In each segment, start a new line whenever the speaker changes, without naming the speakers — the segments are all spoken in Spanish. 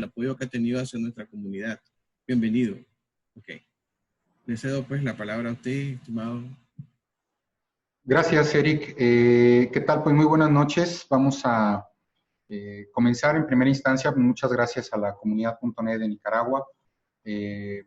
el apoyo que ha tenido hacia nuestra comunidad. Bienvenido. Ok. Le cedo pues la palabra a usted, estimado.
Gracias, Eric. ¿Qué tal? Pues muy buenas noches. Vamos a comenzar en primera instancia. Muchas gracias a la comunidad.net de Nicaragua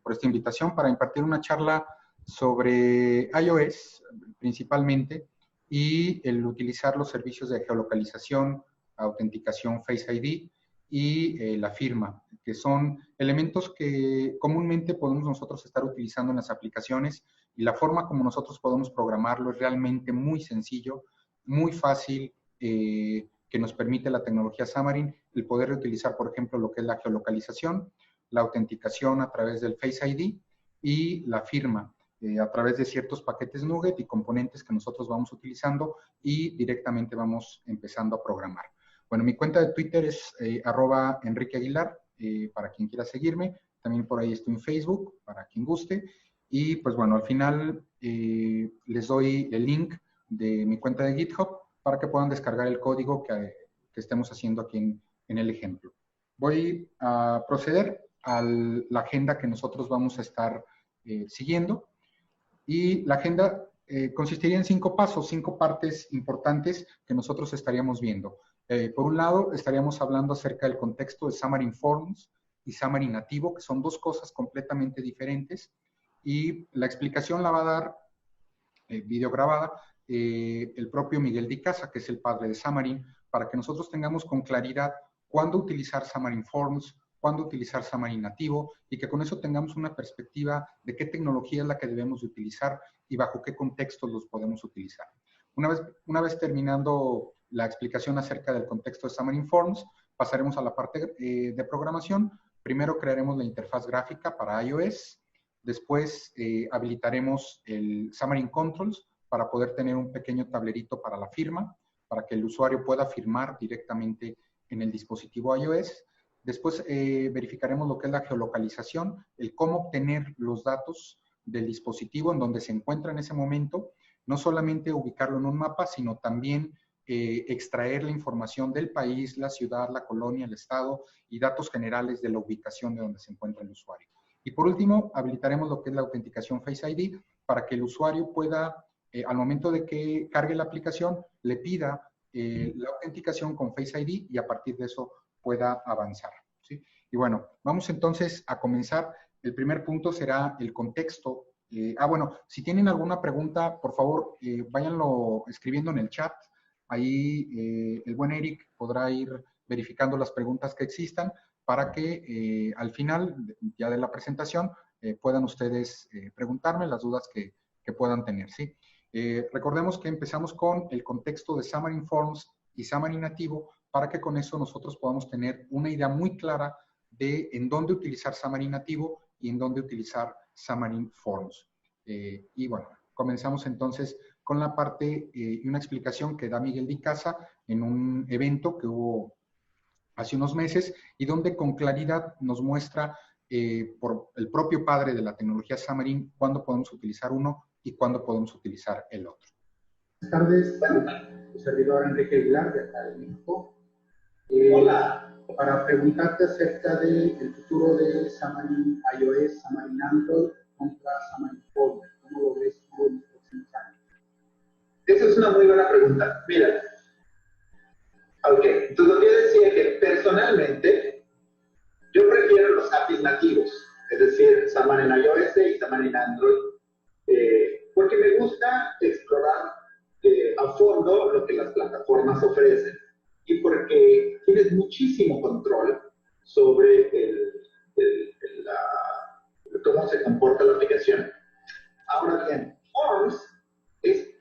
por esta invitación para impartir una charla sobre iOS principalmente y el utilizar los servicios de geolocalización, autenticación Face ID y la firma, que son elementos que comúnmente podemos nosotros estar utilizando en las aplicaciones, y la forma como nosotros podemos programarlo es realmente muy sencillo, muy fácil, que nos permite la tecnología Xamarin, el poder utilizar, por ejemplo, lo que es la geolocalización, la autenticación a través del Face ID y la firma a través de ciertos paquetes Nugget y componentes que nosotros vamos utilizando y directamente vamos empezando a programar. Bueno, mi cuenta de Twitter es @EnriqueAguilar, para quien quiera seguirme. También por ahí estoy en Facebook, para quien guste. Y pues bueno, al final les doy el link de mi cuenta de GitHub para que puedan descargar el código que estemos haciendo aquí en el ejemplo. Voy a proceder a la agenda que nosotros vamos a estar siguiendo. Y la agenda consistiría en 5 pasos, 5 partes importantes que nosotros estaríamos viendo. Por un lado, estaríamos hablando acerca del contexto de Xamarin Forms y Xamarin Nativo, que son dos cosas completamente diferentes. Y la explicación la va a dar, videograbada, el propio Miguel Di Casa, que es el padre de Xamarin, para que nosotros tengamos con claridad cuándo utilizar Xamarin Forms, cuándo utilizar Xamarin Nativo, y que con eso tengamos una perspectiva de qué tecnología es la que debemos de utilizar y bajo qué contextos los podemos utilizar. Una vez terminando la explicación acerca del contexto de Xamarin Forms, pasaremos a la parte de programación. Primero crearemos la interfaz gráfica para iOS. Después habilitaremos el Xamarin Controls para poder tener un pequeño tablerito para la firma, para que el usuario pueda firmar directamente en el dispositivo iOS. Después verificaremos lo que es la geolocalización, el cómo obtener los datos del dispositivo en donde se encuentra en ese momento, no solamente ubicarlo en un mapa, sino también extraer la información del país, la ciudad, la colonia, el estado y datos generales de la ubicación de donde se encuentra el usuario. Y por último, habilitaremos lo que es la autenticación Face ID para que el usuario pueda, al momento de que cargue la aplicación, le pida la autenticación con Face ID y a partir de eso pueda avanzar, ¿sí? Y bueno, vamos entonces a comenzar. El primer punto será el contexto. Bueno, si tienen alguna pregunta, por favor, váyanlo escribiendo en el chat. Ahí el buen Eric podrá ir verificando las preguntas que existan para que al final ya de la presentación puedan ustedes preguntarme las dudas que puedan tener, ¿sí? Recordemos que empezamos con el contexto de Xamarin Forms y Xamarin Nativo para que con eso nosotros podamos tener una idea muy clara de en dónde utilizar Xamarin Nativo y en dónde utilizar Xamarin Forms. Y bueno, comenzamos entonces con la parte y una explicación que da Miguel Di Casa en un evento que hubo hace unos meses y donde con claridad nos muestra por el propio padre de la tecnología Xamarin cuándo podemos utilizar uno y cuándo podemos utilizar el otro.
Buenas tardes, servidor Enrique Aguilar de acá de México. Hola. Para preguntarte acerca del futuro de Xamarin iOS, Xamarin Android contra Xamarin Forms. ¿Cómo lo ves tú en los próximos años?
Esa es una muy buena pregunta. Mira, ok, entonces yo decía que personalmente yo prefiero los APIs nativos, es decir, Xamarin iOS y Xamarin Android, porque me gusta explorar a fondo lo que las plataformas ofrecen y porque tienes muchísimo control sobre cómo se comporta la aplicación. Ahora bien, Forms es,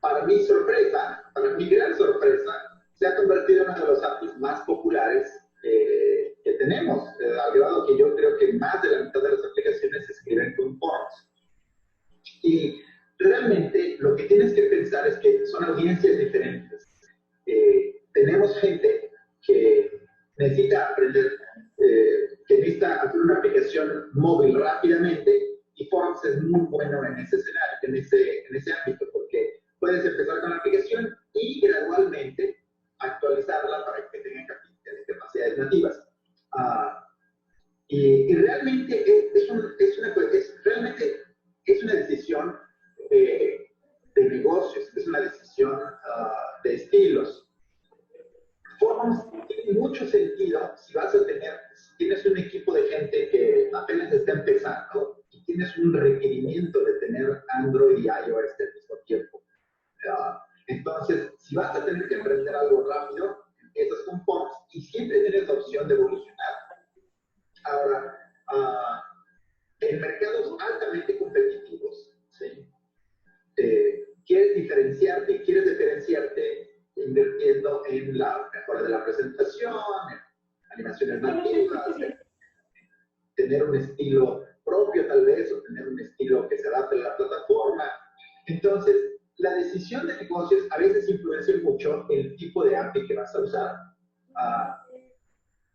para mi sorpresa, para mi gran sorpresa, se ha convertido en uno de los APIs más populares que tenemos, al grado que yo creo que más de la mitad de las aplicaciones se escriben con Forms. Y realmente lo que tienes que pensar es que son audiencias diferentes. Tenemos gente que necesita aprender, que necesita hacer una aplicación móvil rápidamente, y Forms es muy bueno en ese escenario, en ese ámbito, porque puedes empezar con la aplicación y gradualmente actualizarla para que tenga capacidades nativas. Y realmente realmente es una decisión de negocios, es una decisión de estilos. Forms tiene mucho sentido si tienes un equipo de gente que apenas está empezando y tienes un requerimiento de tener Android y iOS al mismo tiempo. Entonces, si vas a tener que aprender algo rápido, empiezas con Forms y siempre tienes la opción de evolucionar. Ahora, en mercados altamente competitivos, ¿sí? Quieres diferenciarte invirtiendo en la mejora de la presentación, en animaciones nativas, tener un estilo propio tal vez, o tener un estilo que se adapte a la plataforma. Entonces, la decisión de negocios a veces influencia mucho el tipo de API que vas a usar.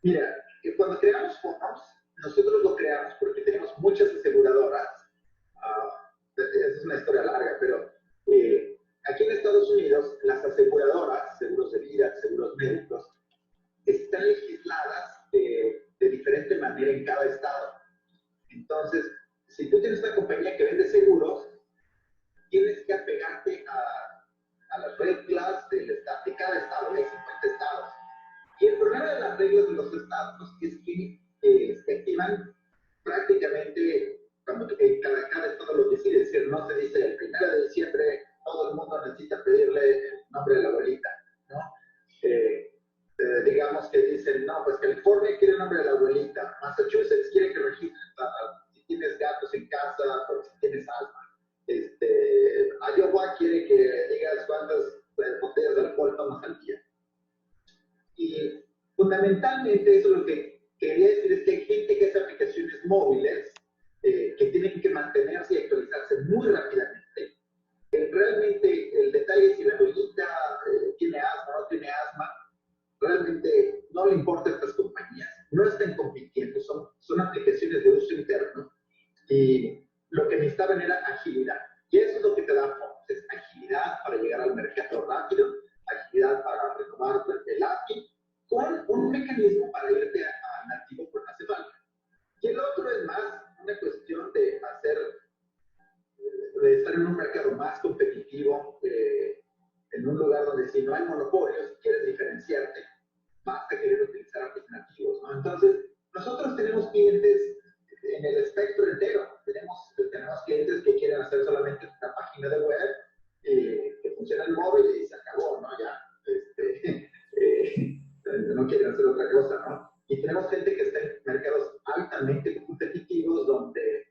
Mira, cuando creamos Forms, nosotros lo creamos porque tenemos muchas aseguradoras. Es una historia larga, pero aquí en Estados Unidos, las aseguradoras, seguros de vida, seguros médicos, están legisladas de diferente manera en cada estado. Entonces, si tú tienes una compañía que vende seguros, tienes que apegarte a las reglas de cada estado, hay 50 estados. Y el problema de las reglas de los estados es que se activan prácticamente cuando cada estado lo decide. Es decir, no se dice el 1 de diciembre todo el mundo necesita pedirle el nombre de la abuelita, ¿no? Digamos que dicen, no, pues California quiere el nombre de la abuelita, Massachusetts quiere que registres si tienes gatos en casa o si tienes asma. Iowa quiere que digas cuántas botellas de alcohol tomas al día. Y fundamentalmente eso lo que quería decir es que hay gente que hace aplicaciones móviles que tienen que mantenerse y actualizarse muy rápidamente. Realmente el detalle si la abuelita tiene asma o no tiene asma, realmente no le importa a estas compañías. No están compitiendo, son aplicaciones de uso interno. Y lo que necesitaban era agilidad. Y eso es lo que te da Forms, es agilidad para llegar al mercado rápido, agilidad para renovar el API, con un mecanismo para irte a nativo cuando hace falta. Y el otro es más una cuestión de estar en un mercado más competitivo, en un lugar donde si no hay monopolios, quieres diferenciarte, basta querer utilizar APIs nativos, ¿no? Entonces, nosotros tenemos clientes en el espectro entero. Tenemos clientes que quieren hacer solamente una página de web que funciona en móvil y se acabó, ¿no? Ya, no quieren hacer otra cosa, ¿no? Y tenemos gente que está en mercados altamente competitivos donde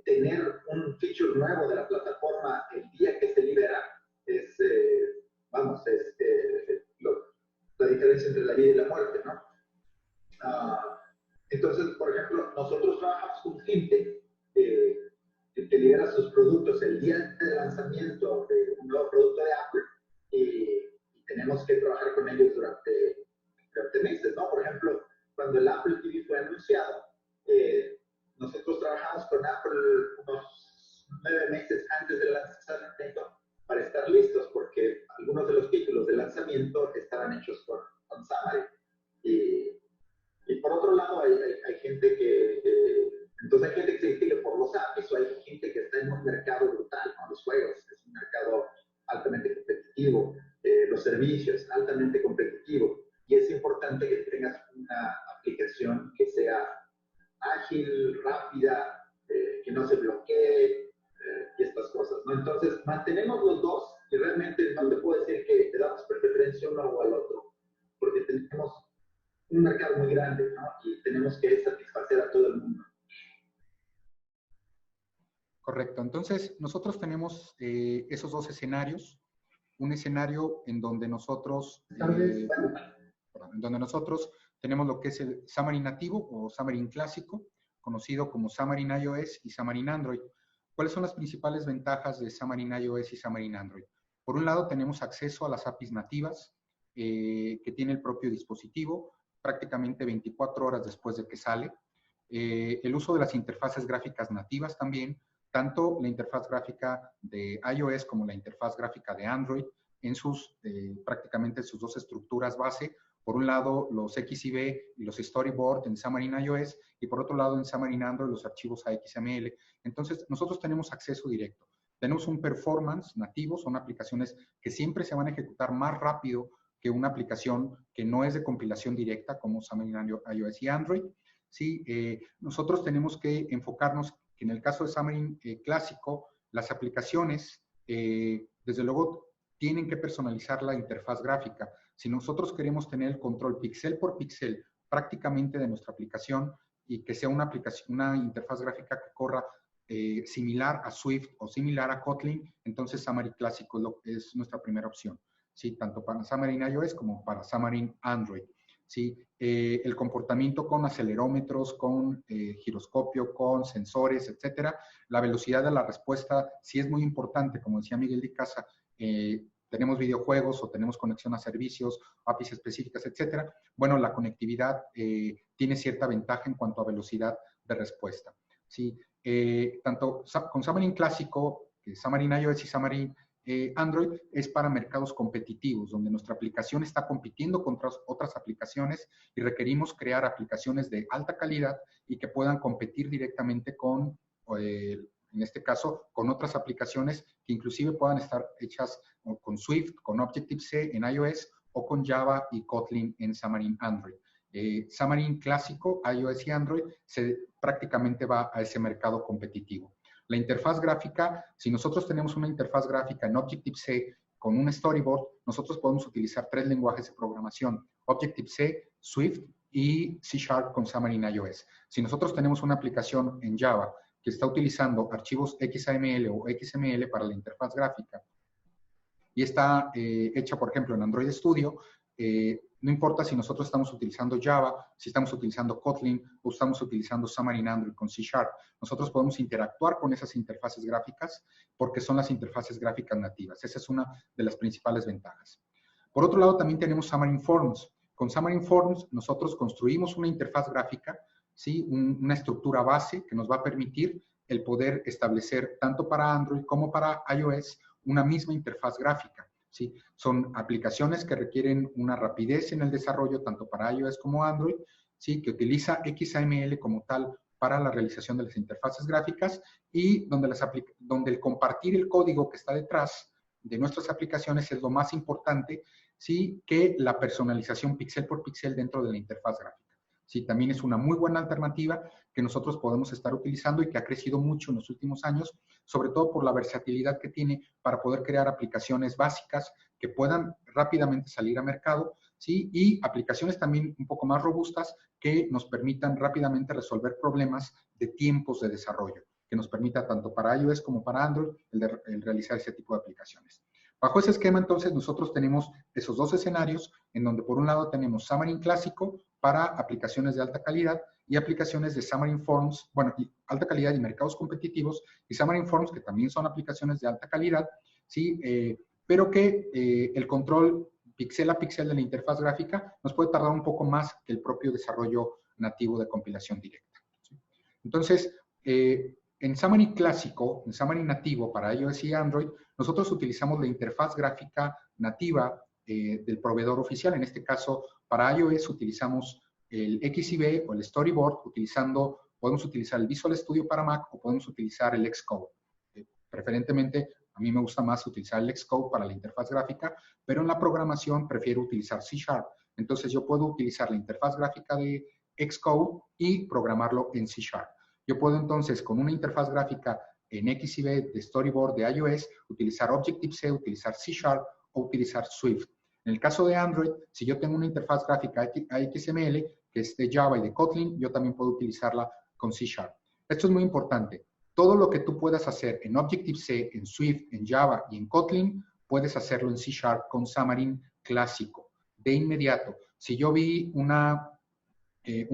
tener un feature nuevo de la plataforma el día que se libera es, la diferencia entre la vida y la muerte, ¿no? Entonces, por ejemplo, nosotros trabajamos con gente que libera sus productos el día de lanzamiento de un nuevo producto de Apple y tenemos que trabajar con ellos durante meses, ¿no? Por ejemplo, cuando el Apple TV fue anunciado, nosotros trabajamos con Apple unos 9 meses antes del lanzamiento para estar listos, porque algunos de los títulos de lanzamiento estaban hechos con Xamarin. Y por otro lado, hay gente entonces hay gente que se distingue por los APIs, o hay gente que está en un mercado brutal, ¿no? Los juegos, es un mercado altamente competitivo, los servicios, altamente competitivo, y es importante que tengas una aplicación que sea ágil, rápida, que no se bloquee, y estas cosas, ¿no? Entonces, mantenemos los dos, y realmente no te puedo decir que te damos preferencia uno o al otro, porque tenemos un mercado muy grande, ¿no? Y tenemos que satisfacer a todo el mundo.
Correcto. Entonces, nosotros tenemos esos dos escenarios. Un escenario en donde nosotros tenemos lo que es el Xamarin nativo o Xamarin clásico, conocido como Xamarin iOS y Xamarin Android. ¿Cuáles son las principales ventajas de Xamarin iOS y Xamarin Android? Por un lado, tenemos acceso a las APIs nativas que tiene el propio dispositivo, prácticamente 24 horas después de que sale. El uso de las interfaces gráficas nativas también, tanto la interfaz gráfica de iOS como la interfaz gráfica de Android en prácticamente sus dos estructuras base, Por un lado, los XIB y los storyboard en Xamarin iOS, y por otro lado, en Xamarin Android, los archivos AXML. Entonces, nosotros tenemos acceso directo. Tenemos un performance nativo, son aplicaciones que siempre se van a ejecutar más rápido que una aplicación que no es de compilación directa, como Xamarin iOS y Android. Sí, nosotros tenemos que enfocarnos que en el caso de Xamarin clásico, las aplicaciones, desde luego, tienen que personalizar la interfaz gráfica. Si nosotros queremos tener el control píxel por píxel prácticamente de nuestra aplicación y que sea una interfaz gráfica que corra similar a Swift o similar a Kotlin, entonces Xamarin clásico es nuestra primera opción. ¿Sí? Tanto para Xamarin iOS como para Xamarin Android. ¿Sí? El comportamiento con acelerómetros, con giroscopio, con sensores, etcétera. La velocidad de la respuesta sí es muy importante, como decía Miguel de Casa. Tenemos videojuegos o tenemos conexión a servicios, APIs específicas, etcétera. Bueno, la conectividad tiene cierta ventaja en cuanto a velocidad de respuesta. ¿Sí? Tanto con Xamarin clásico, Xamarin iOS y Xamarin Android es para mercados competitivos, donde nuestra aplicación está compitiendo contra otras aplicaciones y requerimos crear aplicaciones de alta calidad y que puedan competir directamente con, en este caso, con otras aplicaciones que inclusive puedan estar hechas con Swift, con Objective-C en iOS o con Java y Kotlin en Xamarin Android. Xamarin clásico, iOS y Android, prácticamente va a ese mercado competitivo. La interfaz gráfica, si nosotros tenemos una interfaz gráfica en Objective-C con un storyboard, nosotros podemos utilizar 3 lenguajes de programación: Objective-C, Swift y C# con Xamarin iOS. Si nosotros tenemos una aplicación en Java que está utilizando archivos XAML o XML para la interfaz gráfica y está hecha, por ejemplo, en Android Studio, no importa si nosotros estamos utilizando Java, si estamos utilizando Kotlin o estamos utilizando Xamarin Android con C#. Nosotros podemos interactuar con esas interfaces gráficas porque son las interfaces gráficas nativas. Esa es una de las principales ventajas. Por otro lado, también tenemos Xamarin Forms. Con Xamarin Forms, nosotros construimos una interfaz gráfica, ¿sí? Una estructura base que nos va a permitir el poder establecer tanto para Android como para iOS una misma interfaz gráfica. ¿Sí? Son aplicaciones que requieren una rapidez en el desarrollo, tanto para iOS como Android, ¿sí? Que utiliza XAML como tal para la realización de las interfaces gráficas y donde el compartir el código que está detrás de nuestras aplicaciones es lo más importante, ¿sí? Que la personalización píxel por píxel dentro de la interfaz gráfica. Sí, también es una muy buena alternativa que nosotros podemos estar utilizando y que ha crecido mucho en los últimos años, sobre todo por la versatilidad que tiene para poder crear aplicaciones básicas que puedan rápidamente salir a mercado, ¿sí? Y aplicaciones también un poco más robustas que nos permitan rápidamente resolver problemas de tiempos de desarrollo, que nos permita tanto para iOS como para Android el realizar ese tipo de aplicaciones. Bajo ese esquema, entonces, nosotros tenemos esos 2 escenarios en donde, por un lado, tenemos Xamarin clásico para aplicaciones de alta calidad y aplicaciones de Xamarin Forms, bueno, alta calidad y mercados competitivos, y Xamarin Forms, que también son aplicaciones de alta calidad, ¿sí? Pero que el control píxel a píxel de la interfaz gráfica nos puede tardar un poco más que el propio desarrollo nativo de compilación directa, ¿sí? Entonces, en Xamarin clásico, en Xamarin nativo para iOS y Android, nosotros utilizamos la interfaz gráfica nativa del proveedor oficial. En este caso, para iOS utilizamos el XIB o el Storyboard, podemos utilizar el Visual Studio para Mac o podemos utilizar el Xcode. Preferentemente, a mí me gusta más utilizar el Xcode para la interfaz gráfica, pero en la programación prefiero utilizar C#. Entonces, yo puedo utilizar la interfaz gráfica de Xcode y programarlo en C#. Yo puedo entonces, con una interfaz gráfica en XIB de Storyboard de iOS, utilizar Objective-C, utilizar C# o utilizar Swift. En el caso de Android, si yo tengo una interfaz gráfica XML, que es de Java y de Kotlin, yo también puedo utilizarla con C#. Esto es muy importante. Todo lo que tú puedas hacer en Objective-C, en Swift, en Java y en Kotlin, puedes hacerlo en C# con Xamarin clásico. De inmediato, si yo vi una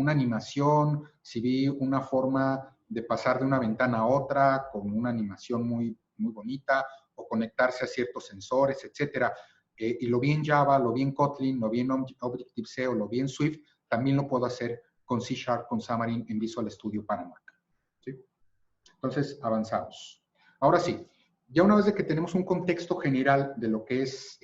animación, si vi una forma de pasar de una ventana a otra con una animación muy, muy bonita o conectarse a ciertos sensores, etcétera, y lo vi en Java, lo vi en Kotlin, lo vi en Objective-C o lo vi en Swift, también lo puedo hacer con C# con Xamarin en Visual Studio para Mac. ¿Sí? Entonces, avanzamos. Ahora sí, ya una vez de que tenemos un contexto general de lo que es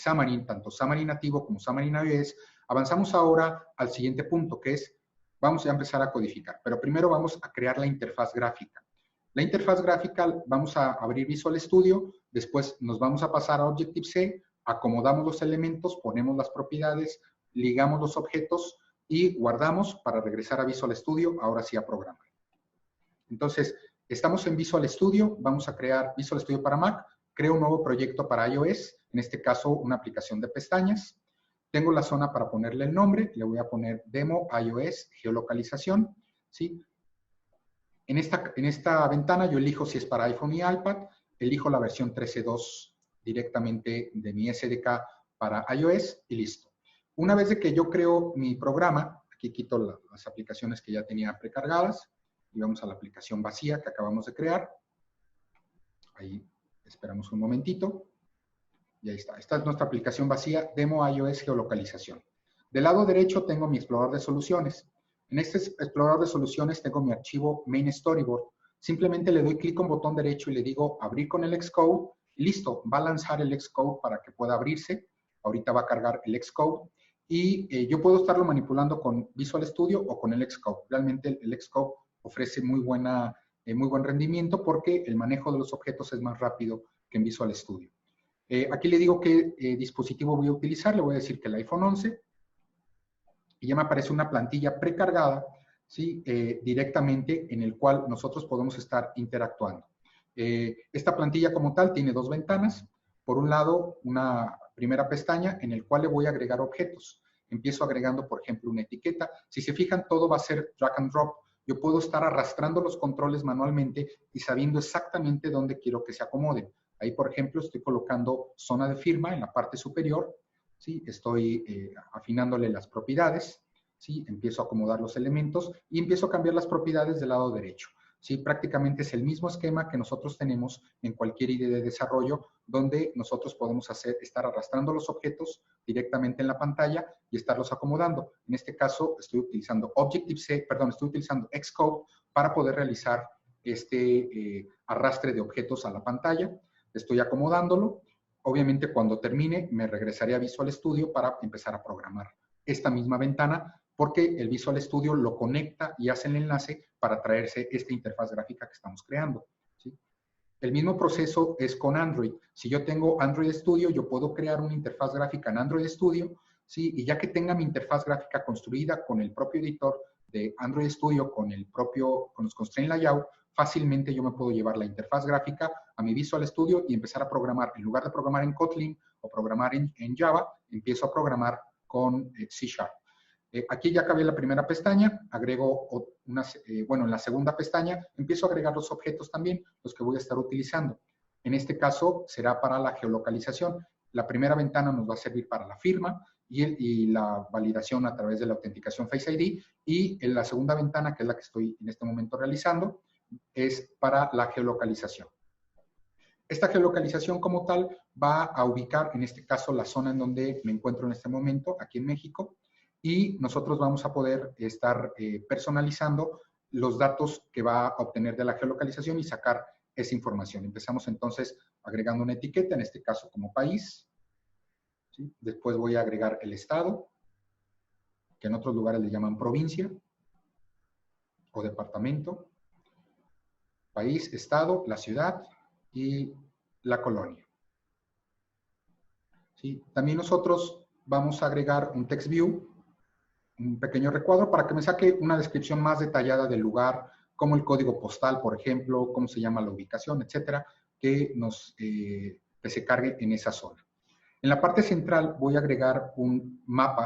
Xamarin, tanto Xamarin nativo como Xamarin iOS, Avanzamos ahora al siguiente punto, que es, vamos a empezar a codificar, pero primero vamos a crear la interfaz gráfica. La interfaz gráfica, vamos a abrir Visual Studio, después nos vamos a pasar a Objective-C, acomodamos los elementos, ponemos las propiedades, ligamos los objetos y guardamos para regresar a Visual Studio, ahora sí a programar. Entonces, estamos en Visual Studio, vamos a crear Visual Studio para Mac, creo un nuevo proyecto para iOS, en este caso una aplicación de pestañas. Tengo la zona para ponerle el nombre, le voy a poner Demo iOS Geolocalización, ¿sí? En esta ventana yo elijo si es para iPhone y iPad, elijo la versión 13.2 directamente de mi SDK para iOS y listo. Una vez de que yo creo mi programa, aquí quito las aplicaciones que ya tenía precargadas y vamos a la aplicación vacía que acabamos de crear. Ahí esperamos un momentito. Y ahí está. Esta es nuestra aplicación vacía, Demo iOS Geolocalización. Del lado derecho tengo mi explorador de soluciones. En este explorador de soluciones tengo mi archivo Main Storyboard. Simplemente le doy clic con botón derecho y le digo abrir con el Xcode. Y listo, va a lanzar el Xcode para que pueda abrirse. Ahorita va a cargar el Xcode. Y yo puedo estarlo manipulando con Visual Studio o con el Xcode. Realmente el Xcode ofrece muy buen rendimiento porque el manejo de los objetos es más rápido que en Visual Studio. Aquí le digo qué dispositivo voy a utilizar. Le voy a decir que el iPhone 11. Y ya me aparece una plantilla precargada, ¿sí? Directamente en el cual nosotros podemos estar interactuando. Esta plantilla como tal tiene dos ventanas. Por un lado, una primera pestaña en el cual le voy a agregar objetos. Empiezo agregando, por ejemplo, una etiqueta. Si se fijan, todo va a ser drag and drop. Yo puedo estar arrastrando los controles manualmente y sabiendo exactamente dónde quiero que se acomoden. Ahí, por ejemplo, estoy colocando zona de firma en la parte superior. ¿Sí? Estoy afinándole las propiedades, ¿sí? Empiezo a acomodar los elementos y empiezo a cambiar las propiedades del lado derecho. ¿Sí? Prácticamente es el mismo esquema que nosotros tenemos en cualquier IDE de desarrollo, donde nosotros podemos estar arrastrando los objetos directamente en la pantalla y estarlos acomodando. En este caso, estoy utilizando Xcode para poder realizar este arrastre de objetos a la pantalla. Estoy acomodándolo. Obviamente, cuando termine, me regresaré a Visual Studio para empezar a programar esta misma ventana, porque el Visual Studio lo conecta y hace el enlace para traerse esta interfaz gráfica que estamos creando, ¿sí? El mismo proceso es con Android. Si yo tengo Android Studio, yo puedo crear una interfaz gráfica en Android Studio, ¿sí? Y ya que tenga mi interfaz gráfica construida con el propio editor de Android Studio, con los constraint layout, fácilmente yo me puedo llevar la interfaz gráfica a mi Visual Studio y empezar a programar. En lugar de programar en Kotlin o programar en Java, empiezo a programar con C#. Aquí ya acabé la primera pestaña, agrego en la segunda pestaña empiezo a agregar los objetos también, los que voy a estar utilizando. En este caso será para la geolocalización. La primera ventana nos va a servir para la firma y la validación a través de la autenticación Face ID, y en la segunda ventana, que es la que estoy en este momento realizando, es para la geolocalización. Esta geolocalización como tal va a ubicar, en este caso, la zona en donde me encuentro en este momento, aquí en México, y nosotros vamos a poder estar personalizando los datos que va a obtener de la geolocalización y sacar esa información. Empezamos entonces agregando una etiqueta, en este caso como país, ¿sí? Después voy a agregar el estado, que en otros lugares le llaman provincia o departamento, país, estado, la ciudad y la colonia. ¿Sí? También nosotros vamos a agregar un text view, un pequeño recuadro para que me saque una descripción más detallada del lugar, como el código postal, por ejemplo, cómo se llama la ubicación, etcétera, que se cargue en esa zona. En la parte central voy a agregar un map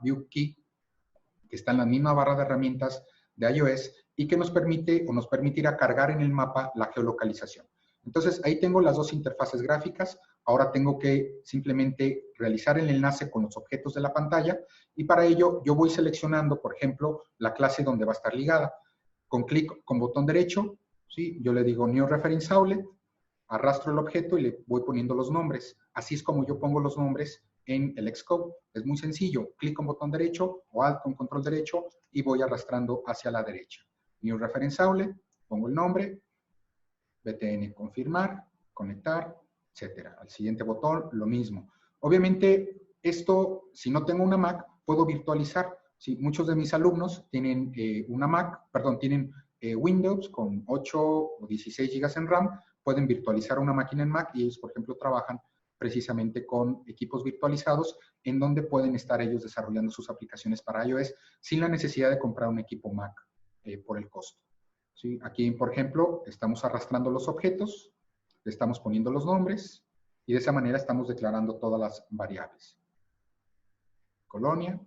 view key, que está en la misma barra de herramientas de iOS y que nos permite o nos permitirá cargar en el mapa la geolocalización. Entonces, ahí tengo las dos interfaces gráficas. Ahora tengo que simplemente realizar el enlace con los objetos de la pantalla y para ello yo voy seleccionando, por ejemplo, la clase donde va a estar ligada. Con clic con botón derecho, ¿sí? Yo le digo New Reference Outlet, arrastro el objeto y le voy poniendo los nombres. Así es como yo pongo los nombres en el Xcode. Es muy sencillo. Clic con botón derecho o Alt con control derecho y voy arrastrando hacia la derecha. New Reference Outlet, pongo el nombre, btn confirmar, conectar, etcétera. Al siguiente botón, lo mismo. Obviamente, esto, si no tengo una Mac, puedo virtualizar. ¿Sí? Muchos de mis alumnos tienen tienen Windows con 8 o 16 GB en RAM, pueden virtualizar una máquina en Mac y ellos, por ejemplo, trabajan precisamente con equipos virtualizados en donde pueden estar ellos desarrollando sus aplicaciones para iOS sin la necesidad de comprar un equipo Mac por el costo. ¿Sí? Aquí, por ejemplo, estamos arrastrando los objetos, le estamos poniendo los nombres y de esa manera estamos declarando todas las variables. Colonia.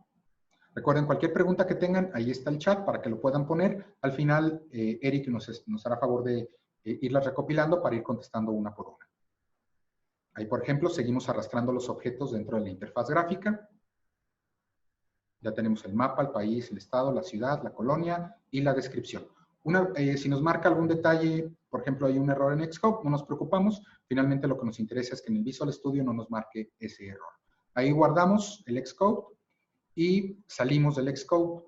Recuerden, cualquier pregunta que tengan, ahí está el chat para que lo puedan poner. Al final, Eric nos hará favor de irlas recopilando para ir contestando una por una. Ahí, por ejemplo, seguimos arrastrando los objetos dentro de la interfaz gráfica. Ya tenemos el mapa, el país, el estado, la ciudad, la colonia y la descripción. Si nos marca algún detalle, por ejemplo, hay un error en Xcode, no nos preocupamos. Finalmente, lo que nos interesa es que en el Visual Studio no nos marque ese error. Ahí guardamos el Xcode y salimos del Xcode.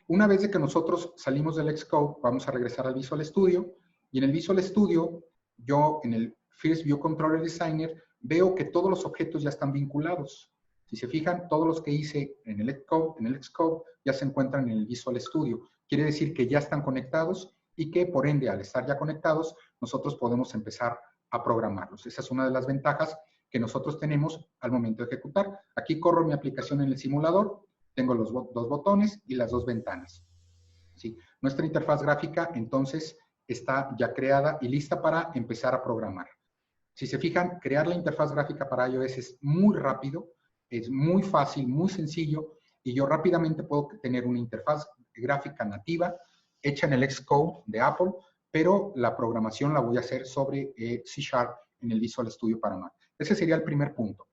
Una vez de que nosotros salimos del Xcode, vamos a regresar al Visual Studio. Y en el Visual Studio, yo en el First View Controller Designer, veo que todos los objetos ya están vinculados. Si se fijan, todos los que hice en el Xcode ya se encuentran en el Visual Studio. Quiere decir que ya están conectados y que, por ende, al estar ya conectados, nosotros podemos empezar a programarlos. Esa es una de las ventajas que nosotros tenemos al momento de ejecutar. Aquí corro mi aplicación en el simulador, tengo los dos botones y las dos ventanas. ¿Sí? Nuestra interfaz gráfica, entonces, está ya creada y lista para empezar a programar. Si se fijan, crear la interfaz gráfica para iOS es muy rápido, es muy fácil, muy sencillo, y yo rápidamente puedo tener una interfaz gráfica nativa hecha en el Xcode de Apple, pero la programación la voy a hacer sobre C# en el Visual Studio para Mac. Ese sería el primer punto.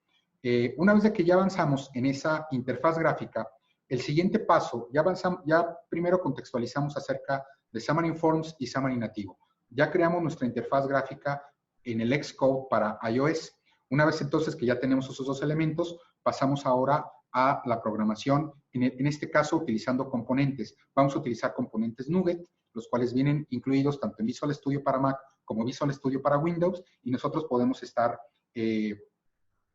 Una vez de que ya avanzamos en esa interfaz gráfica, el siguiente paso, ya primero contextualizamos acerca de Xamarin Forms y Xamarin Nativo. Ya creamos nuestra interfaz gráfica en el Xcode para iOS. Una vez entonces que ya tenemos esos dos elementos, pasamos ahora a la programación, en este caso utilizando componentes. Vamos a utilizar componentes Nugget, los cuales vienen incluidos tanto en Visual Studio para Mac como Visual Studio para Windows, y nosotros podemos estar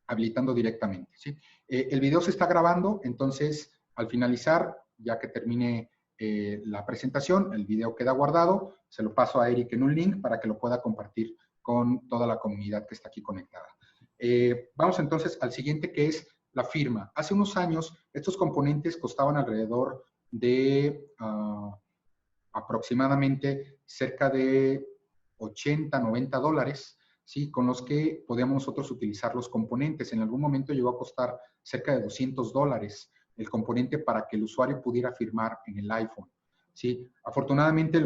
habilitando directamente. ¿Sí? El video se está grabando, entonces al finalizar, ya que termine la presentación, el video queda guardado, se lo paso a Eric en un link para que lo pueda compartir con toda la comunidad que está aquí conectada. Vamos entonces al siguiente, que es la firma. Hace unos años, estos componentes costaban alrededor de aproximadamente cerca de 80, 90 dólares, ¿sí? Con los que podíamos nosotros utilizar los componentes. En algún momento llegó a costar cerca de 200 dólares el componente para que el usuario pudiera firmar en el iPhone, ¿sí? Afortunadamente,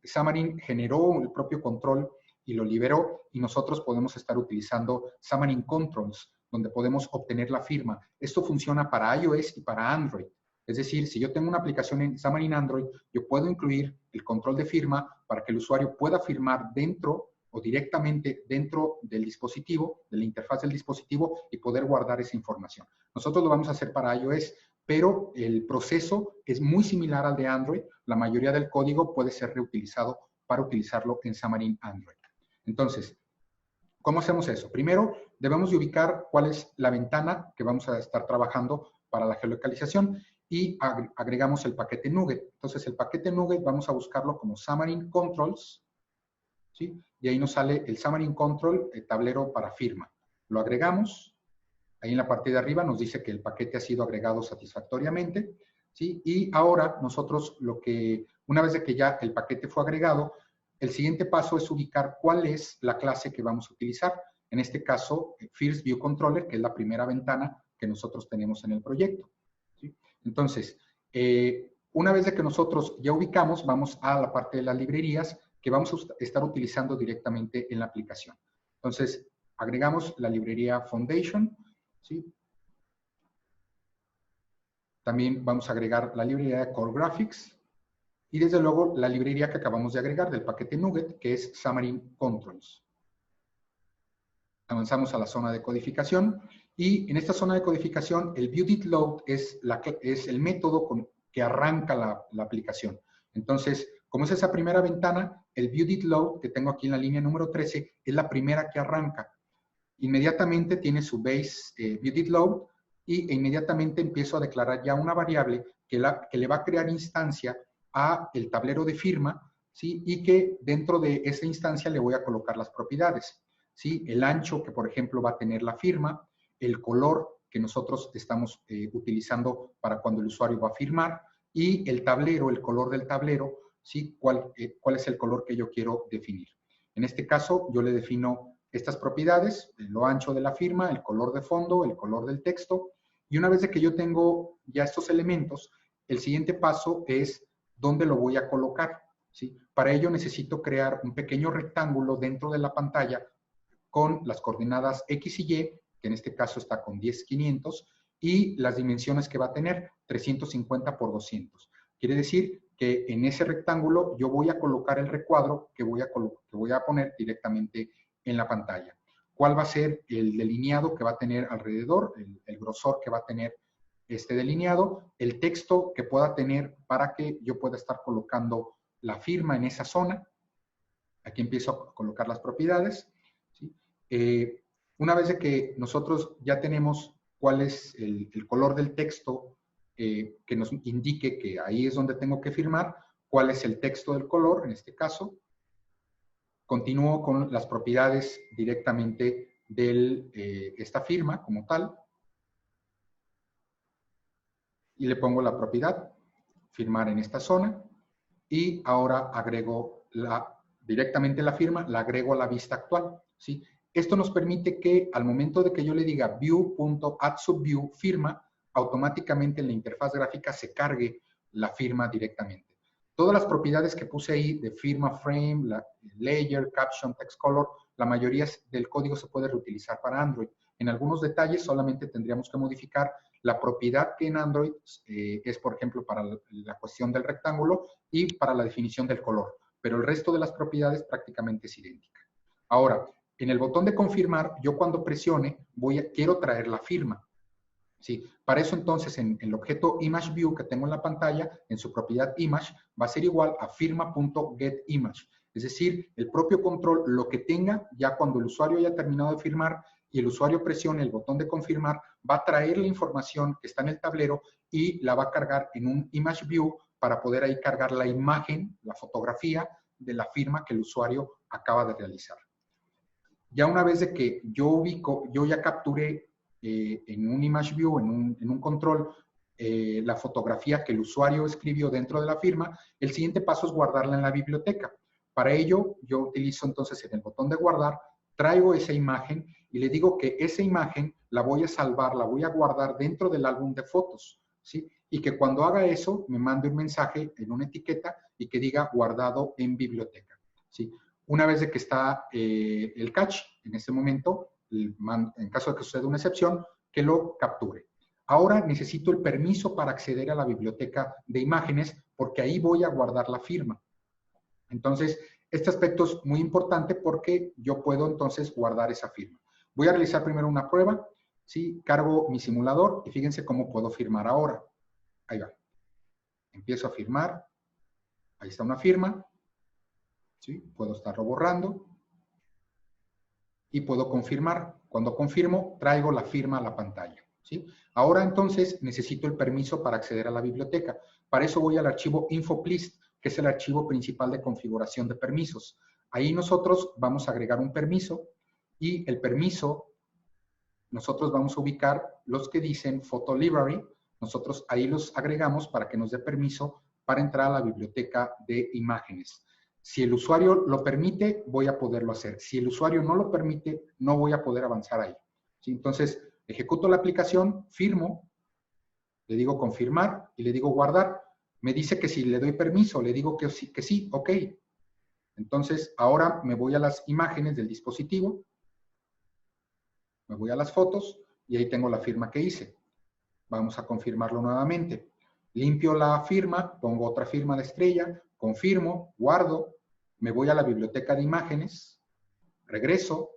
Xamarin generó el propio control y lo liberó, y nosotros podemos estar utilizando Xamarin Controls, donde podemos obtener la firma. Esto funciona para iOS y para Android. Es decir, si yo tengo una aplicación en Xamarin Android, yo puedo incluir el control de firma para que el usuario pueda firmar dentro o directamente dentro del dispositivo, de la interfaz del dispositivo, y poder guardar esa información. Nosotros lo vamos a hacer para iOS, pero el proceso es muy similar al de Android. La mayoría del código puede ser reutilizado para utilizarlo en Xamarin Android. Entonces, ¿cómo hacemos eso? Primero, debemos de ubicar cuál es la ventana que vamos a estar trabajando para la geolocalización y agregamos el paquete Nugget. Entonces, el paquete Nugget vamos a buscarlo como Xamarin Controls, ¿sí? Y ahí nos sale el Xamarin Control, el tablero para firma. Lo agregamos. Ahí en la parte de arriba nos dice que el paquete ha sido agregado satisfactoriamente, ¿sí? Y ahora nosotros una vez de que ya el paquete fue agregado, el siguiente paso es ubicar cuál es la clase que vamos a utilizar. En este caso, First View Controller, que es la primera ventana que nosotros tenemos en el proyecto, ¿sí? Entonces, una vez de que nosotros ya ubicamos, vamos a la parte de las librerías que vamos a estar utilizando directamente en la aplicación. Entonces, agregamos la librería Foundation, ¿sí? También vamos a agregar la librería de Core Graphics y, desde luego, la librería que acabamos de agregar del paquete Nugget, que es Xamarin Controls. Avanzamos a la zona de codificación y en esta zona de codificación el ViewDidLoad es el método que arranca la aplicación. Entonces, como es esa primera ventana, el ViewDidLoad que tengo aquí en la línea número 13 es la primera que arranca. Inmediatamente tiene su base ViewDidLoad, e inmediatamente empiezo a declarar ya una variable que le va a crear instancia a el tablero de firma, ¿sí? Y que dentro de esa instancia le voy a colocar las propiedades, ¿sí? El ancho que, por ejemplo, va a tener la firma, el color que nosotros estamos utilizando para cuando el usuario va a firmar, y el tablero, el color del tablero, ¿sí? ¿Cuál es el color que yo quiero definir? En este caso, yo le defino estas propiedades, lo ancho de la firma, el color de fondo, el color del texto, y una vez de que yo tengo ya estos elementos, el siguiente paso es dónde lo voy a colocar, ¿sí? Para ello necesito crear un pequeño rectángulo dentro de la pantalla con las coordenadas X y Y, que en este caso está con 10,500, y las dimensiones que va a tener, 350 por 200. Quiere decir que en ese rectángulo yo voy a colocar el recuadro que voy a poner directamente en la pantalla. ¿Cuál va a ser el delineado que va a tener alrededor, el grosor que va a tener este delineado, el texto que pueda tener para que yo pueda estar colocando la firma en esa zona? Aquí empiezo a colocar las propiedades, ¿sí? Una vez de que nosotros ya tenemos cuál es el color del texto que nos indique que ahí es donde tengo que firmar, cuál es el texto del color, en este caso, continúo con las propiedades directamente de esta firma como tal, y le pongo la propiedad, firmar en esta zona, y ahora agrego directamente la firma, la agrego a la vista actual, ¿sí? Esto nos permite que al momento de que yo le diga view.addSubView firma, automáticamente en la interfaz gráfica se cargue la firma directamente. Todas las propiedades que puse ahí de firma frame, layer, caption, text color, la mayoría del código se puede reutilizar para Android. En algunos detalles solamente tendríamos que modificar la propiedad que en Android es, por ejemplo, para la cuestión del rectángulo y para la definición del color. Pero el resto de las propiedades prácticamente es idéntica. Ahora, en el botón de confirmar, yo cuando presione, quiero traer la firma. ¿Sí? Para eso entonces en el objeto ImageView que tengo en la pantalla, en su propiedad image, va a ser igual a firma.getImage. Es decir, el propio control, lo que tenga, ya cuando el usuario haya terminado de firmar y el usuario presione el botón de confirmar, va a traer la información que está en el tablero y la va a cargar en un ImageView para poder ahí cargar la imagen, la fotografía de la firma que el usuario acaba de realizar. Ya una vez de que yo ya capturé en un ImageView, en un control, la fotografía que el usuario escribió dentro de la firma, el siguiente paso es guardarla en la biblioteca. Para ello, yo utilizo entonces en el botón de guardar, traigo esa imagen y le digo que esa imagen la voy a salvar, la voy a guardar dentro del álbum de fotos, ¿sí? Y que cuando haga eso, me mande un mensaje en una etiqueta y que diga guardado en biblioteca, ¿sí? Una vez de que está el catch, en este momento, en caso de que suceda una excepción, que lo capture. Ahora necesito el permiso para acceder a la biblioteca de imágenes porque ahí voy a guardar la firma. Entonces, este aspecto es muy importante porque yo puedo entonces guardar esa firma. Voy a realizar primero una prueba, ¿sí? Cargo mi simulador y fíjense cómo puedo firmar ahora. Ahí va. Empiezo a firmar. Ahí está una firma. ¿Sí? Puedo estarlo borrando. Y puedo confirmar. Cuando confirmo, traigo la firma a la pantalla, ¿sí? Ahora entonces necesito el permiso para acceder a la biblioteca. Para eso voy al archivo InfoPlist, que es el archivo principal de configuración de permisos. Ahí nosotros vamos a agregar un permiso y el permiso, nosotros vamos a ubicar los que dicen Photo Library. Nosotros ahí los agregamos para que nos dé permiso para entrar a la biblioteca de imágenes. Si el usuario lo permite, voy a poderlo hacer. Si el usuario no lo permite, no voy a poder avanzar ahí, ¿sí? Entonces, ejecuto la aplicación, firmo, le digo confirmar y le digo guardar. Me dice que si le doy permiso, le digo que sí, ok. Entonces, ahora me voy a las imágenes del dispositivo, me voy a las fotos y ahí tengo la firma que hice. Vamos a confirmarlo nuevamente. Limpio la firma, pongo otra firma de estrella, confirmo, guardo, me voy a la biblioteca de imágenes, regreso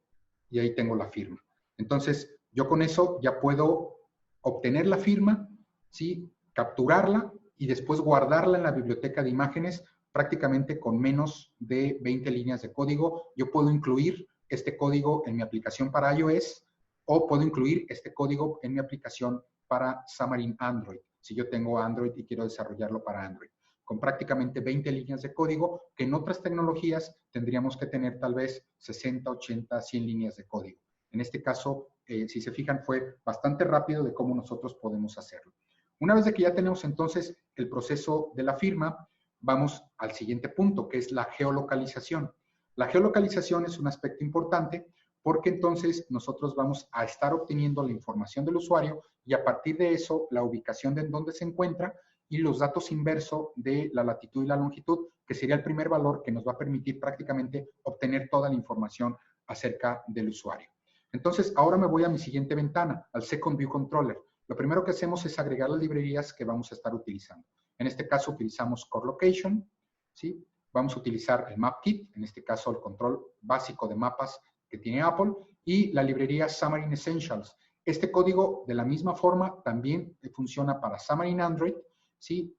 y ahí tengo la firma. Entonces, yo con eso ya puedo obtener la firma, ¿sí? Capturarla y después guardarla en la biblioteca de imágenes prácticamente con menos de 20 líneas de código. Yo puedo incluir este código en mi aplicación para iOS o puedo incluir este código en mi aplicación para Xamarin Android, si yo tengo Android y quiero desarrollarlo para Android, con prácticamente 20 líneas de código, que en otras tecnologías tendríamos que tener tal vez 60, 80, 100 líneas de código. En este caso, si se fijan, fue bastante rápido de cómo nosotros podemos hacerlo. Una vez de que ya tenemos entonces el proceso de la firma, vamos al siguiente punto, que es la geolocalización. La geolocalización es un aspecto importante porque entonces nosotros vamos a estar obteniendo la información del usuario y a partir de eso la ubicación de en dónde se encuentra y los datos inversos de la latitud y la longitud, que sería el primer valor que nos va a permitir prácticamente obtener toda la información acerca del usuario. Entonces, ahora me voy a mi siguiente ventana, al Second View Controller. Lo primero que hacemos es agregar las librerías que vamos a estar utilizando. En este caso utilizamos Core Location, ¿sí? Vamos a utilizar el MapKit, en este caso el control básico de mapas que tiene Apple, y la librería Xamarin Essentials. Este código, de la misma forma, también funciona para Xamarin Android, ¿sí?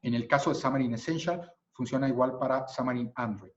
En el caso de Xamarin Essential, funciona igual para Xamarin Android.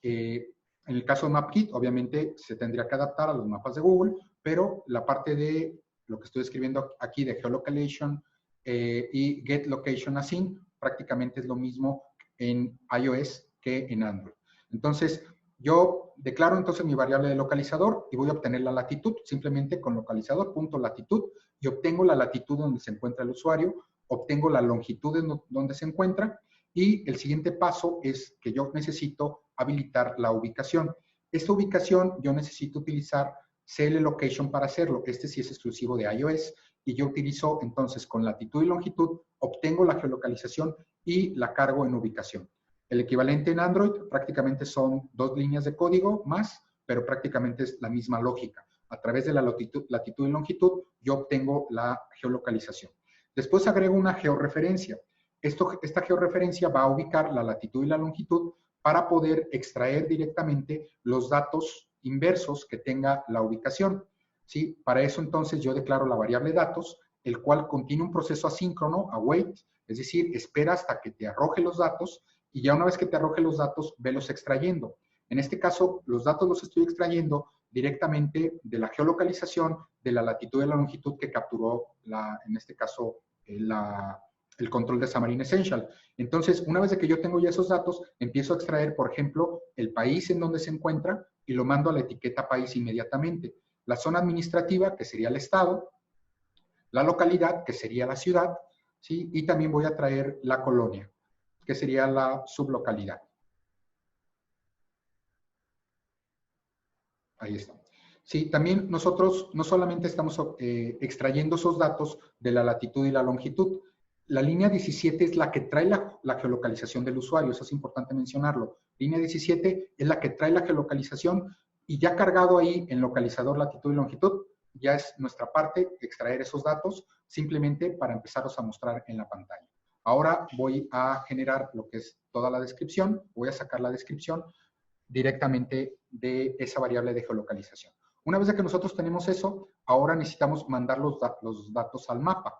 En el caso de MapKit, obviamente, se tendría que adaptar a los mapas de Google, pero la parte de lo que estoy escribiendo aquí de Geolocalization y Get Location Async, prácticamente es lo mismo en iOS que en Android. Entonces, yo declaro entonces mi variable de localizador y voy a obtener la latitud, simplemente con localizador.latitud, y obtengo la latitud donde se encuentra el usuario, obtengo la longitud en donde se encuentra, y el siguiente paso es que yo necesito habilitar la ubicación. Esta ubicación yo necesito utilizar CL Location para hacerlo. Este sí es exclusivo de iOS, y yo utilizo entonces con latitud y longitud, obtengo la geolocalización y la cargo en ubicación. El equivalente en Android prácticamente son 2 líneas de código más, pero prácticamente es la misma lógica. A través de la latitud y longitud yo obtengo la geolocalización. Después agrego una georreferencia. Esta georreferencia va a ubicar la latitud y la longitud para poder extraer directamente los datos inversos que tenga la ubicación, ¿sí? Para eso entonces yo declaro la variable datos, el cual contiene un proceso asíncrono, await, es decir, espera hasta que te arroje los datos y ya una vez que te arroje los datos, velos extrayendo. En este caso, los datos los estoy extrayendo directamente de la geolocalización, de la latitud y la longitud que capturó, en este caso, el control de Xamarin Essential. Entonces, una vez que yo tengo ya esos datos, empiezo a extraer, por ejemplo, el país en donde se encuentra y lo mando a la etiqueta país inmediatamente. La zona administrativa, que sería el estado, la localidad, que sería la ciudad, ¿sí? Y también voy a traer la colonia, que sería la sublocalidad. Ahí está. Sí, también nosotros no solamente estamos extrayendo esos datos de la latitud y la longitud. La línea 17 es la que trae la geolocalización del usuario, eso es importante mencionarlo. Línea 17 es la que trae la geolocalización y ya cargado ahí en localizador latitud y longitud, ya es nuestra parte extraer esos datos simplemente para empezarlos a mostrar en la pantalla. Ahora voy a generar lo que es toda la descripción, voy a sacar la descripción directamente de esa variable de geolocalización. Una vez que nosotros tenemos eso, ahora necesitamos mandar los datos al mapa.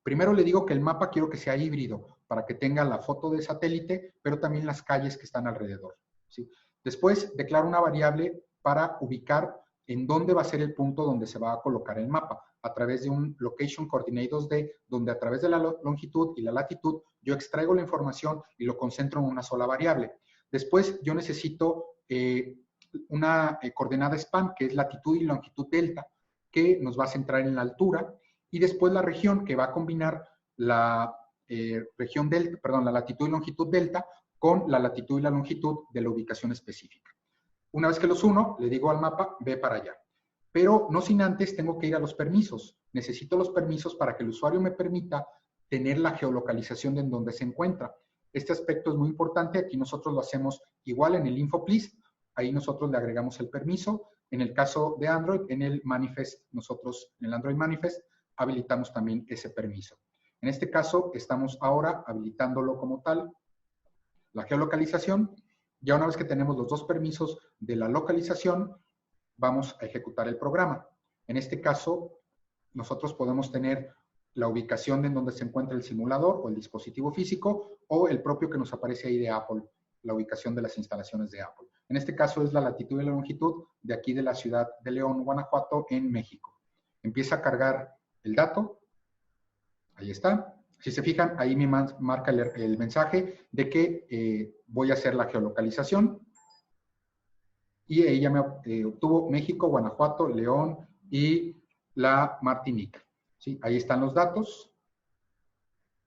Primero le digo que el mapa quiero que sea híbrido, para que tenga la foto de satélite, pero también las calles que están alrededor, ¿sí? Después declaro una variable para ubicar en dónde va a ser el punto donde se va a colocar el mapa, a través de un Location Coordinate 2D, donde a través de la longitud y la latitud yo extraigo la información y lo concentro en una sola variable. Después yo necesito una coordenada span, que es latitud y longitud delta, que nos va a centrar en la altura, y después la región, que va a combinar la región delta, perdón, la latitud y longitud delta con la latitud y la longitud de la ubicación específica. Una vez que los uno, le digo al mapa, ve para allá. Pero no sin antes tengo que ir a los permisos. Necesito los permisos para que el usuario me permita tener la geolocalización de en donde se encuentra. Este aspecto es muy importante. Aquí nosotros lo hacemos igual en el info please. Ahí nosotros le agregamos el permiso. En el caso de Android, en el manifest, nosotros en el Android manifest habilitamos también ese permiso. En este caso, estamos ahora habilitándolo como tal, la geolocalización. Ya una vez que tenemos los dos permisos de la localización, vamos a ejecutar el programa. En este caso, nosotros podemos tener la ubicación de en donde se encuentra el simulador o el dispositivo físico, o el propio que nos aparece ahí de Apple, la ubicación de las instalaciones de Apple. En este caso es la latitud y la longitud de aquí de la ciudad de León, Guanajuato, en México. Empieza a cargar el dato. Ahí está. Si se fijan, ahí me marca el mensaje de que voy a hacer la geolocalización. Y ella me obtuvo México, Guanajuato, León y la Martinica. ¿Sí? Ahí están los datos.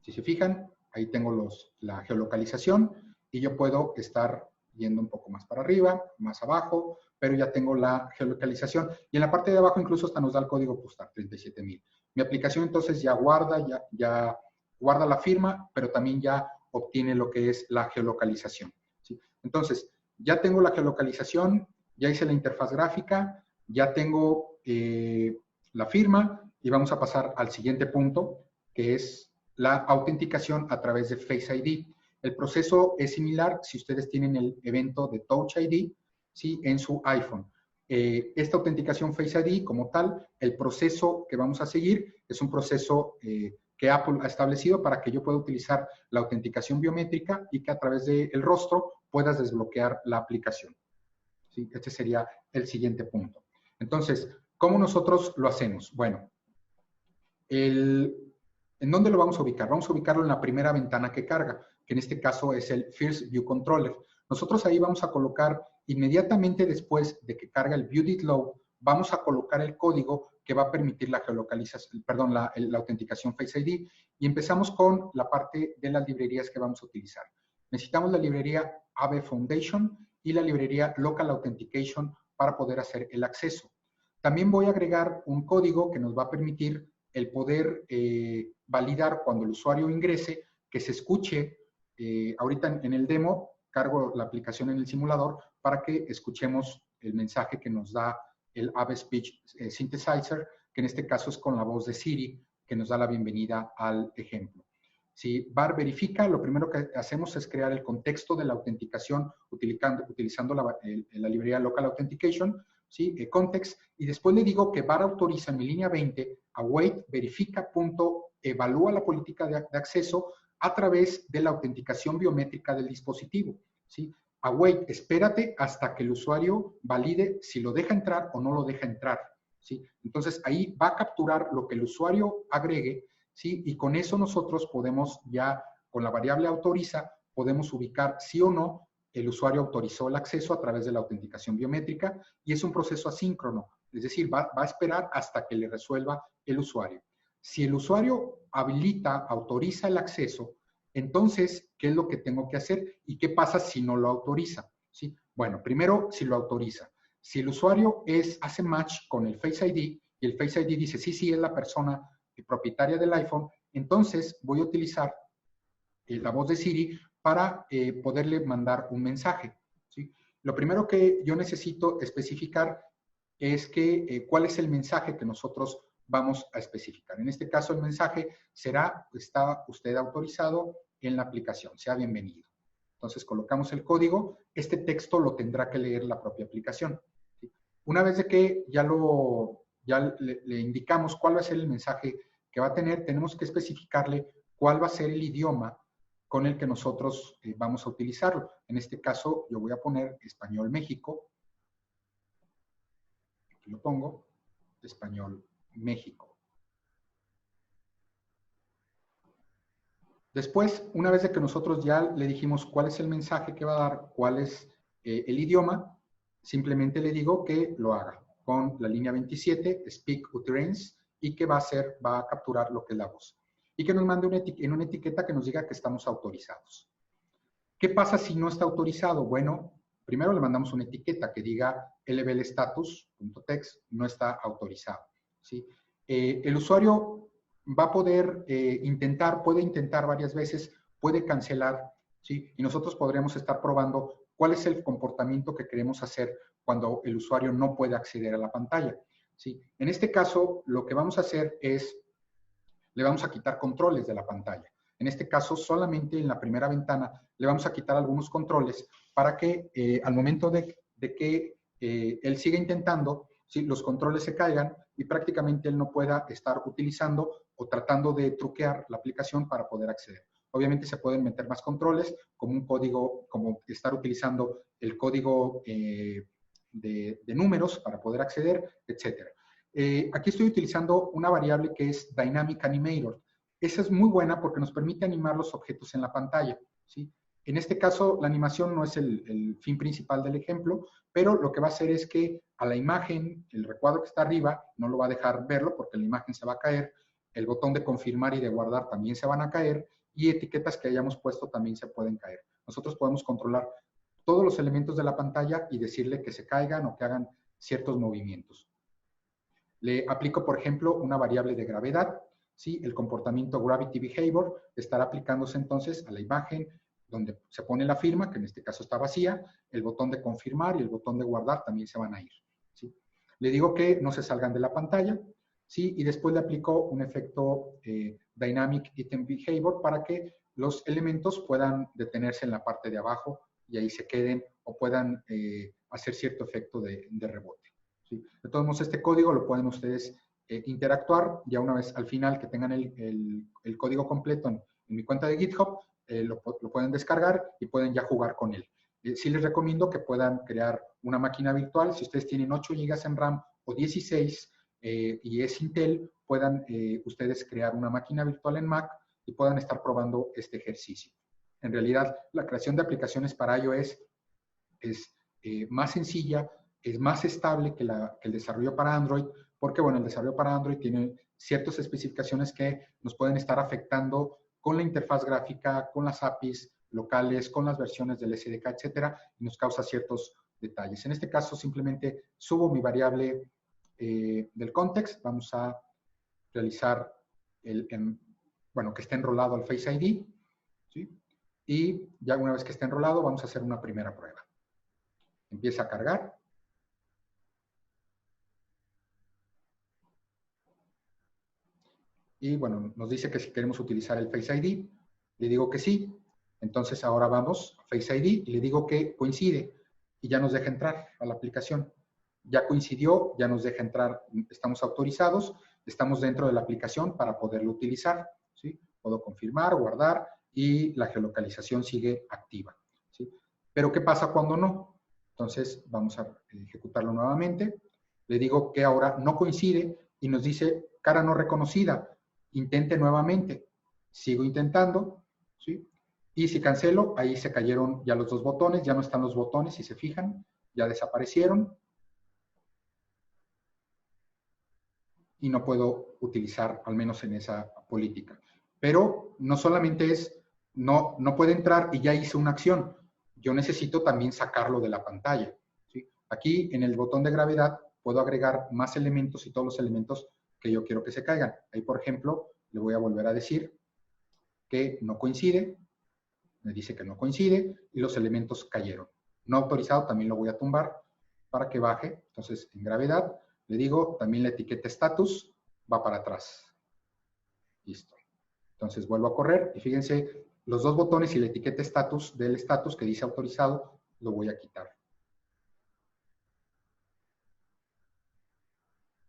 Si se fijan, ahí tengo la geolocalización y yo puedo estar yendo un poco más para arriba, más abajo, pero ya tengo la geolocalización. Y en la parte de abajo incluso hasta nos da el código postal, 37,000. Mi aplicación entonces ya guarda, ya guarda la firma, pero también ya obtiene lo que es la geolocalización. ¿Sí? Entonces, ya tengo la geolocalización, ya hice la interfaz gráfica, ya tengo la firma y vamos a pasar al siguiente punto, que es la autenticación a través de Face ID. El proceso es similar si ustedes tienen el evento de Touch ID, ¿sí? En su iPhone. Esta autenticación Face ID como tal, el proceso que vamos a seguir es un proceso que Apple ha establecido para que yo pueda utilizar la autenticación biométrica y que a través del rostro puedas desbloquear la aplicación. ¿Sí? Este sería el siguiente punto. Entonces, ¿cómo nosotros lo hacemos? Bueno, ¿en dónde lo vamos a ubicar? Vamos a ubicarlo en la primera ventana que carga, que en este caso es el First View Controller. Nosotros ahí vamos a colocar, inmediatamente después de que carga el View Did Load, vamos a colocar el código que va a permitir la geolocalización, perdón, la autenticación Face ID. Y empezamos con la parte de las librerías que vamos a utilizar. Necesitamos la librería AB Foundation y la librería Local Authentication para poder hacer el acceso. También voy a agregar un código que nos va a permitir el poder validar cuando el usuario ingrese, que se escuche, ahorita en el demo, cargo la aplicación en el simulador para que escuchemos el mensaje que nos da el AB Speech Synthesizer, que en este caso es con la voz de Siri, que nos da la bienvenida al ejemplo. Si VAR verifica, lo primero que hacemos es crear el contexto de la autenticación utilizando la librería Local Authentication, ¿sí? Context, y después le digo que VAR autoriza en mi línea 20 await verifica.evalúa la política de acceso a través de la autenticación biométrica del dispositivo, ¿sí? Await, espérate hasta que el usuario valide si lo deja entrar o no lo deja entrar, ¿sí? Entonces ahí va a capturar lo que el usuario agregue, ¿sí? Y con eso nosotros podemos ya, con la variable autoriza, podemos ubicar sí o no el usuario autorizó el acceso a través de la autenticación biométrica y es un proceso asíncrono, es decir, va a esperar hasta que le resuelva el usuario. Si el usuario habilita, autoriza el acceso, entonces, ¿qué es lo que tengo que hacer? ¿Y qué pasa si no lo autoriza? ¿Sí? Bueno, primero, si lo autoriza. Si el usuario hace match con el Face ID y el Face ID dice, sí, es la persona propietaria del iPhone, entonces voy a utilizar la voz de Siri para poderle mandar un mensaje, ¿sí? Lo primero que yo necesito especificar es cuál es el mensaje que nosotros vamos a especificar. En este caso, el mensaje será, está usted autorizado en la aplicación, sea bienvenido. Entonces, colocamos el código, este texto lo tendrá que leer la propia aplicación, ¿sí? Una vez de que ya le indicamos cuál va a ser el mensaje que va a tener, tenemos que especificarle cuál va a ser el idioma con el que nosotros vamos a utilizarlo. En este caso, yo voy a poner Español México. Aquí lo pongo, Español México. Después, una vez de que nosotros ya le dijimos cuál es el mensaje que va a dar, cuál es el idioma, simplemente le digo que lo haga con la línea 27, Speak Utterance, y que va a capturar lo que es la voz. Y que nos mande en una etiqueta que nos diga que estamos autorizados. ¿Qué pasa si no está autorizado? Bueno, primero le mandamos una etiqueta que diga lblstatus.text no está autorizado, ¿sí? El usuario va a poder puede intentar varias veces, puede cancelar, ¿sí? Y nosotros podremos estar probando cuál es el comportamiento que queremos hacer cuando el usuario no puede acceder a la pantalla, ¿sí? En este caso, lo que vamos a hacer es le vamos a quitar controles de la pantalla. En este caso, solamente en la primera ventana le vamos a quitar algunos controles para que al momento de que él siga intentando, ¿sí? Los controles se caigan y prácticamente él no pueda estar utilizando o tratando de truquear la aplicación para poder acceder. Obviamente se pueden meter más controles, como un código, como estar utilizando el código de números para poder acceder, etcétera. Aquí estoy utilizando una variable que es Dynamic Animator. Esa es muy buena porque nos permite animar los objetos en la pantalla, ¿sí? En este caso, la animación no es el fin principal del ejemplo, pero lo que va a hacer es que a la imagen, el recuadro que está arriba, no lo va a dejar verlo porque la imagen se va a caer, el botón de confirmar y de guardar también se van a caer, y etiquetas que hayamos puesto también se pueden caer. Nosotros podemos controlar todos los elementos de la pantalla y decirle que se caigan o que hagan ciertos movimientos. Le aplico, por ejemplo, una variable de gravedad, ¿sí? El comportamiento Gravity Behavior estará aplicándose entonces a la imagen donde se pone la firma, que en este caso está vacía, el botón de confirmar y el botón de guardar también se van a ir, ¿sí? Le digo que no se salgan de la pantalla, ¿sí? Y después le aplico un efecto Dynamic Item Behavior para que los elementos puedan detenerse en la parte de abajo y ahí se queden o puedan hacer cierto efecto de rebote, ¿sí? De todos modos, este código lo pueden ustedes interactuar ya una vez al final que tengan el código completo en mi cuenta de GitHub. Lo pueden descargar y pueden ya jugar con él. Sí les recomiendo que puedan crear una máquina virtual. Si ustedes tienen 8 GB en RAM o 16 y es Intel, puedan ustedes crear una máquina virtual en Mac y puedan estar probando este ejercicio. En realidad, la creación de aplicaciones para iOS es más sencilla, es más estable que el desarrollo para Android, porque bueno, el desarrollo para Android tiene ciertas especificaciones que nos pueden estar afectando con la interfaz gráfica, con las APIs locales, con las versiones del SDK, etcétera, y nos causa ciertos detalles. En este caso, simplemente subo mi variable del context. Vamos a realizar bueno, que esté enrolado al Face ID, ¿sí? Y ya una vez que esté enrolado, vamos a hacer una primera prueba. Empieza a cargar. Y bueno, nos dice que si queremos utilizar el Face ID, le digo que sí. Entonces ahora vamos a Face ID y le digo que coincide y ya nos deja entrar a la aplicación. Ya coincidió, ya nos deja entrar, estamos autorizados, estamos dentro de la aplicación para poderlo utilizar, ¿sí? Puedo confirmar, guardar y la geolocalización sigue activa, ¿sí? Pero ¿qué pasa cuando no? Entonces vamos a ejecutarlo nuevamente. Le digo que ahora no coincide y nos dice cara no reconocida. Intente nuevamente. Sigo intentando, ¿sí? Y si cancelo, ahí se cayeron ya los dos botones, ya no están los botones, si se fijan, ya desaparecieron. Y no puedo utilizar, al menos en esa política. Pero no solamente es, no puede entrar y ya hice una acción. Yo necesito también sacarlo de la pantalla, ¿sí? Aquí en el botón de gravedad puedo agregar más elementos y todos los elementos que yo quiero que se caigan. Ahí, por ejemplo, le voy a volver a decir que no coincide, me dice que no coincide y los elementos cayeron. No autorizado también lo voy a tumbar para que baje. Entonces, en gravedad, le digo, también la etiqueta status va para atrás. Listo. Entonces, vuelvo a correr y fíjense, los dos botones y la etiqueta status del status que dice autorizado, lo voy a quitar.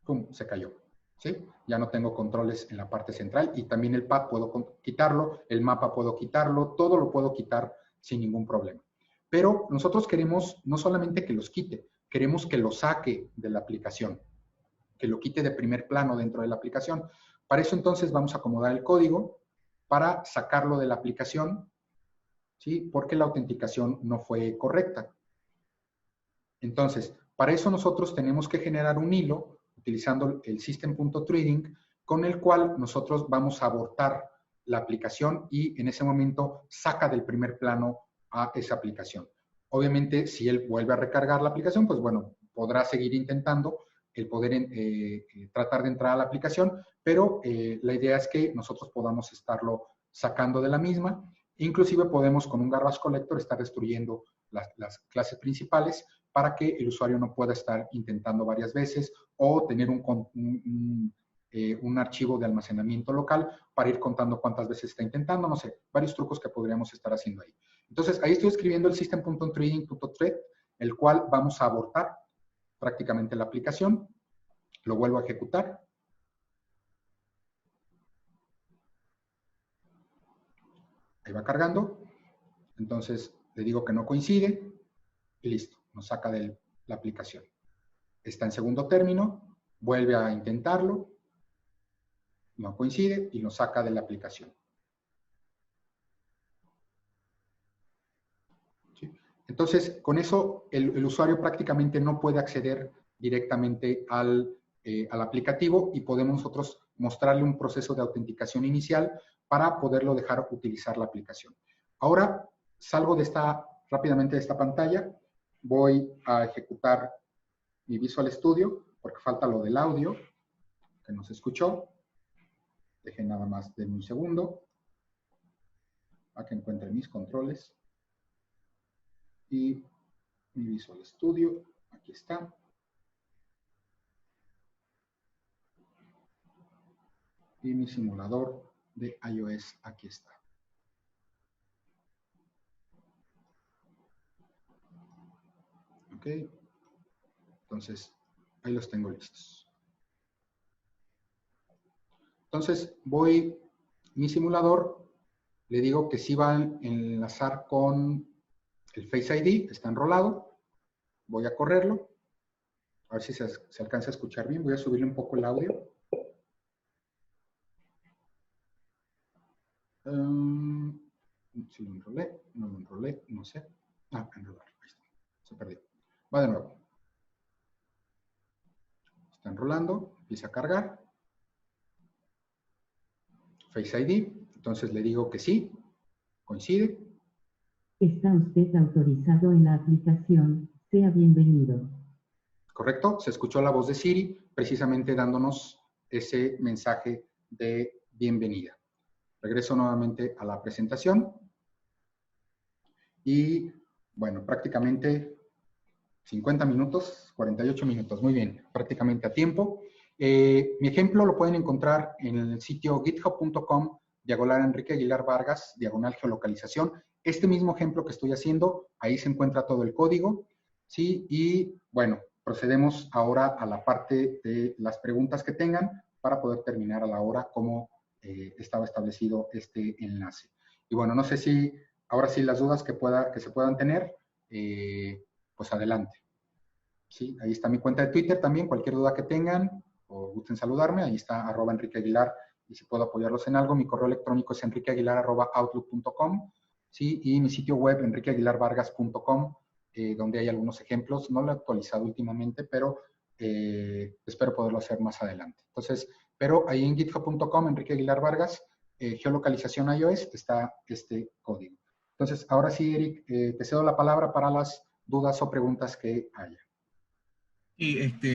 ¡Pum! Se cayó. ¿Sí? Ya no tengo controles en la parte central y también el pad puedo quitarlo, el mapa puedo quitarlo, todo lo puedo quitar sin ningún problema. Pero nosotros queremos no solamente que los quite, queremos que lo saque de la aplicación, que lo quite de primer plano dentro de la aplicación. Para eso entonces vamos a acomodar el código para sacarlo de la aplicación, ¿sí? Porque la autenticación no fue correcta. Entonces, para eso nosotros tenemos que generar un hilo utilizando el system.threading, con el cual nosotros vamos a abortar la aplicación y en ese momento saca del primer plano a esa aplicación. Obviamente, si él vuelve a recargar la aplicación, pues bueno, podrá seguir intentando el poder tratar de entrar a la aplicación, pero la idea es que nosotros podamos estarlo sacando de la misma. Inclusive podemos con un garbage collector estar destruyendo las clases principales para que el usuario no pueda estar intentando varias veces o tener un archivo de almacenamiento local para ir contando cuántas veces está intentando, no sé, varios trucos que podríamos estar haciendo ahí. Entonces, ahí estoy escribiendo el system.threading.thread, el cual vamos a abortar prácticamente la aplicación. Lo vuelvo a ejecutar. Ahí va cargando. Entonces, le digo que no coincide y listo, nos saca de la aplicación. Está en segundo término, vuelve a intentarlo, no coincide y lo saca de la aplicación. ¿Sí? Entonces, con eso el usuario prácticamente no puede acceder directamente al aplicativo y podemos nosotros mostrarle un proceso de autenticación inicial para poderlo dejar utilizar la aplicación. Ahora salgo rápidamente de esta pantalla, voy a ejecutar mi Visual Studio, porque falta lo del audio, que no se escuchó. Dejen nada más, denme un segundo, a que encuentre mis controles. Y mi Visual Studio, aquí está. Y mi simulador de iOS, aquí está. Ok. Entonces, ahí los tengo listos. Entonces, mi simulador, le digo que sí va a enlazar con el Face ID, está enrolado. Voy a correrlo. A ver si se alcanza a escuchar bien. Voy a subirle un poco el audio. Si lo enrolé, no lo enrolé, no sé. Enrolar, ahí está. Se perdió. Va de nuevo. Está enrolando, empieza a cargar. Face ID, entonces le digo que sí, coincide.
Está usted autorizado en la aplicación, sea bienvenido.
Correcto, se escuchó la voz de Siri, precisamente dándonos ese mensaje de bienvenida. Regreso nuevamente a la presentación. Y bueno, prácticamente 50 minutos, 48 minutos, muy bien, prácticamente a tiempo. Mi ejemplo lo pueden encontrar en el sitio github.com/Enrique-Aguilar-Vargas, /geolocalización. Este mismo ejemplo que estoy haciendo, ahí se encuentra todo el código, ¿sí? Y bueno, procedemos ahora a la parte de las preguntas que tengan para poder terminar a la hora como estaba establecido este enlace. Y bueno, no sé si ahora sí las dudas que se puedan tener, pues adelante. Sí, ahí está mi cuenta de Twitter también, cualquier duda que tengan o gusten saludarme, ahí está @EnriqueAguilar y si puedo apoyarlos en algo, mi correo electrónico es enriqueaguilar@outlook.com, sí, y mi sitio web enriqueaguilarvargas.com, donde hay algunos ejemplos, no lo he actualizado últimamente, pero espero poderlo hacer más adelante. Entonces, pero ahí en github.com, enriqueaguilarvargas, geolocalización iOS, está este código. Entonces, ahora sí, Eric, te cedo la palabra para las dudas o preguntas que haya.
Y